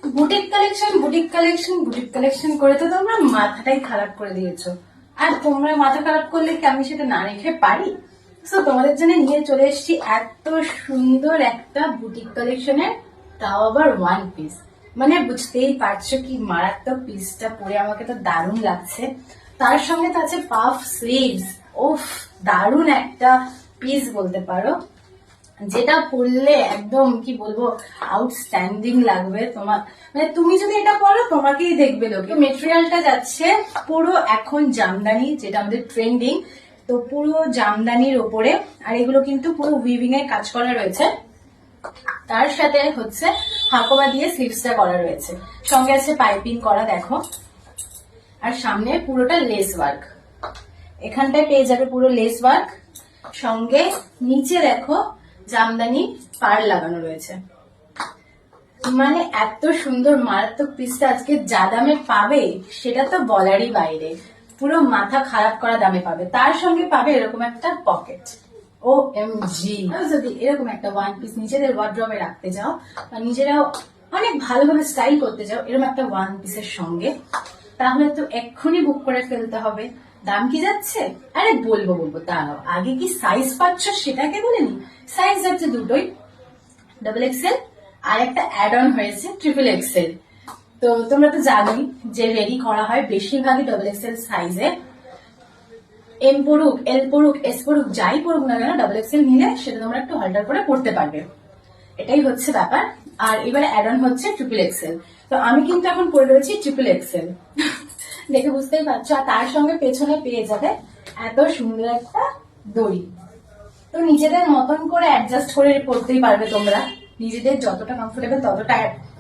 Boutique collection boutique collection boutique collection করে তো তোমরা মাথাটাই খারাপ করে দিয়েছো। আর তোমরা মাথা খারাপ করলে কি আমি সেটা না রেখে পারি? তো তোমাদের জন্য নিয়ে চলে এসেছি এত সুন্দর একটা বুটিক কালেকশনের, তাও আবার ওয়ান পিস। মানে বুঝতেই পারছো কি মারাত্মক পিসটা পরে আমাকে তো দারুণ লাগছে। তার সঙ্গে তো আছে পাফ স্লিভস। ওফ, দারুণ একটা পিস বলতে পারো, যেটা পরলে একদম কি বলবো আউটস্ট্যান্ডিং লাগবে তোমার। মানে তুমি যদি এটা পরো তোমাকেই দেখবে লোকে। মেটেরিয়ালটা যাচ্ছে পুরো এখন জামদানি, যেটা আমাদের ট্রেন্ডিং, তো পুরো জামদানির ওপরে। আর এগুলো কিন্তু পুরো উইভিং এর কাজ করা রয়েছে, তার সাথে হচ্ছে হাকোবা দিয়ে স্লিভসটা করা রয়েছে, সঙ্গে আছে পাইপিং করা দেখো। আর সামনে পুরোটা লেস ওয়ার্ক, এখানটায় পেয়ে যাবে পুরো লেস ওয়ার্ক, সঙ্গে নিচে দেখো জামদানি পাড় লাগানো রয়েছে। মানে এত সুন্দর মারাত্মক পিসটা আজকে যা দামে পাবে সেটা তো বলারই বাইরে, পুরো মাথা খারাপ করা দামে পাবে। তার সঙ্গে পাবে এরকম একটা পকেট। ও এম জি, যদি এরকম একটা ওয়ান পিস নিজেদের ওয়ার্ড্রবে রাখতে চাও বা নিজেরাও অনেক ভালোভাবে স্টাইল করতে চাও এরকম একটা ওয়ান পিসের সঙ্গে, তাহলে তো এক্ষুনি বুক করে ফেলতে হবে। দাম কি যাচ্ছে? আরে বলবো বলবো, তাও আগে কি সাইজ পাচ্ছ সেটাকে বলে নি। সাইজ যাচ্ছে দুটোই, ডাবল এক্সেল আর একটা অ্যাড অন হয়েছে ট্রিপল এক্সেল। তো তোমরা তো জানোই যে রেডি করা হয় বেশিরভাগই ডাবল এক্সেল সাইজে। এম পড়ুক, এল পড়ুক, এস পড়ুক, যাই পড়ুক না কেন ডাবল এক্সেল নিলে সেটা তোমরা একটু হল্টার করে পড়তে পারবে, এটাই হচ্ছে ব্যাপার। আর এবারে অ্যাড অন হচ্ছে ট্রিপল এক্সেল, তো আমি কিন্তু এখন পরে রয়েছি ট্রিপল এক্সেল, দেখে বুঝতেই পারছো। আর তার সঙ্গে পেছনে পেয়ে যাবে এত সুন্দর একটা দড়ি। তো নিজেদের মতন করে অ্যাডজাস্ট করে পড়তেই পারবে তোমরা, নিজেদের যতটা কমফোর্টেবল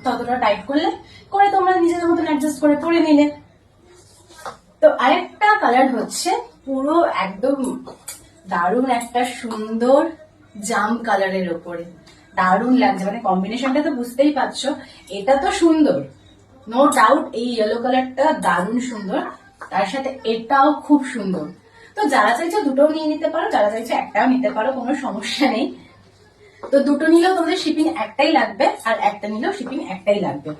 ততটা টাইট করে তোমরা নিজেদের মতন অ্যাডজাস্ট করে পরে নিলে। তো আরেকটা কালার হচ্ছে পুরো একদম দারুণ একটা সুন্দর জাম কালারের ওপরে, দারুণ লাগছে। মানে কম্বিনেশনটা তো বুঝতেই পারছো, এটা তো সুন্দর নো ডাউট। এই ইয়েলো কালারটা দারুণ সুন্দর, তার সাথে এটাও খুব সুন্দর। তো যারা চাইছো দুটোও নিয়ে নিতে পারো, যারা চাইছো একটাও নিতে পারো, কোনো সমস্যা নেই। তো দুটো নিলেও তোমাদের শিপিং একটাই লাগবে, আর একটা নিলেও শিপিং একটাই লাগবে।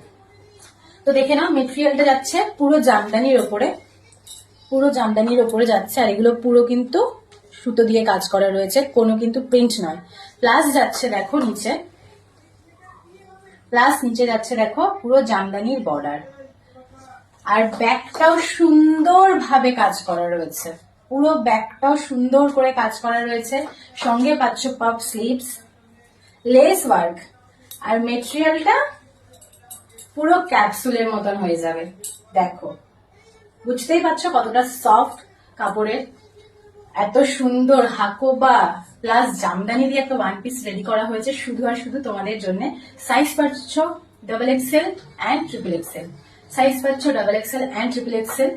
তো দেখে নাও, মেটেরিয়ালটা যাচ্ছে পুরো জামদানির ওপরে, পুরো জামদানির ওপরে যাচ্ছে। আর এগুলো পুরো কিন্তু সুতো দিয়ে কাজ করা রয়েছে, কোনো কিন্তু প্রিন্ট নয়। প্লাস যাচ্ছে দেখো নিচে, প্লাস নিচে যাচ্ছে দেখো পুরো জামদানির বর্ডার। আর ব্যাকটাও সুন্দর ভাবে কাজ করা রয়েছে, পুরো ব্যাকটাও সুন্দর করে কাজ করা রয়েছে। সঙ্গে পাচ্ছ পাফ স্লিভস, লেস ওয়ার্ক, আর মেটেরিয়ালটা পুরো ক্যাপসুলের মতন হয়ে যাবে। দেখো বুঝতেই পারছো কতটা সফট কাপড়ের, এত সুন্দর হাকোবা প্লাস জামদানি দিয়ে একটা ওয়ান পিস রেডি করা হয়েছে শুধু আর শুধু তোমাদের জন্য। সাইজ পাচ্ছ double XL and triple XL, size পাচ্ছ double XL and triple XL.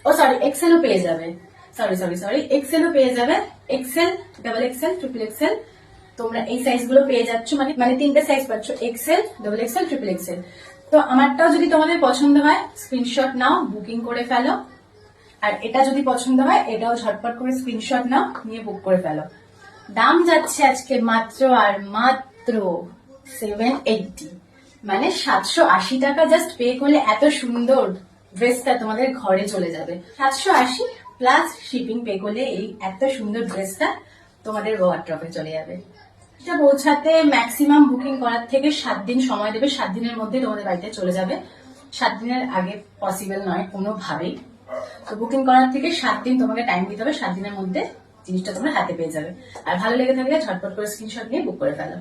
Oh sorry, এক্সেলও পেয়ে যাবে, সরি এক্সেলও পেয়ে যাবে, XL, double XL, triple XL. তোমরা এই সাইজ গুলো পেয়ে যাচ্ছ, মানে তিনটে সাইজ পাচ্ছ, XL, double XL, triple XL. তো আমারটাও যদি তোমাদের পছন্দ হয় স্ক্রিনশট নাও, বুকিং করে ফেলো। আর এটা যদি পছন্দ হয় এটাও ঝটপট করে স্ক্রিনশট নাও, নিয়ে বুক করে ফেলো। দাম যাচ্ছে আজকে মাত্র আর মাত্র 780, মানে 780 টাকা জাস্ট পে করলে এত সুন্দর ড্রেসটা তোমাদের ঘরে চলে যাবে। 780 প্লাস শিপিং পে করলে এই এত সুন্দর ড্রেসটা তোমাদের ওয়ার্ড্রবে চলে যাবে। এটা পৌঁছাতে ম্যাক্সিমাম বুকিং করার থেকে 7 দিন সময় দেবে, 7 দিনের মধ্যে তোমাদের বাড়িতে চলে যাবে। 7 দিনের আগে পসিবল নয় কোনোভাবেই। তো বুকিং করার থেকে 7 দিন তোমাকে টাইম দিতে হবে, 7 দিনের মধ্যে জিনিসটা তোমরা হাতে পেয়ে যাবে। আর ভালো লেগে থাকলে ঝটপট করে স্ক্রিনশট নিয়ে বুক করে ফেলো।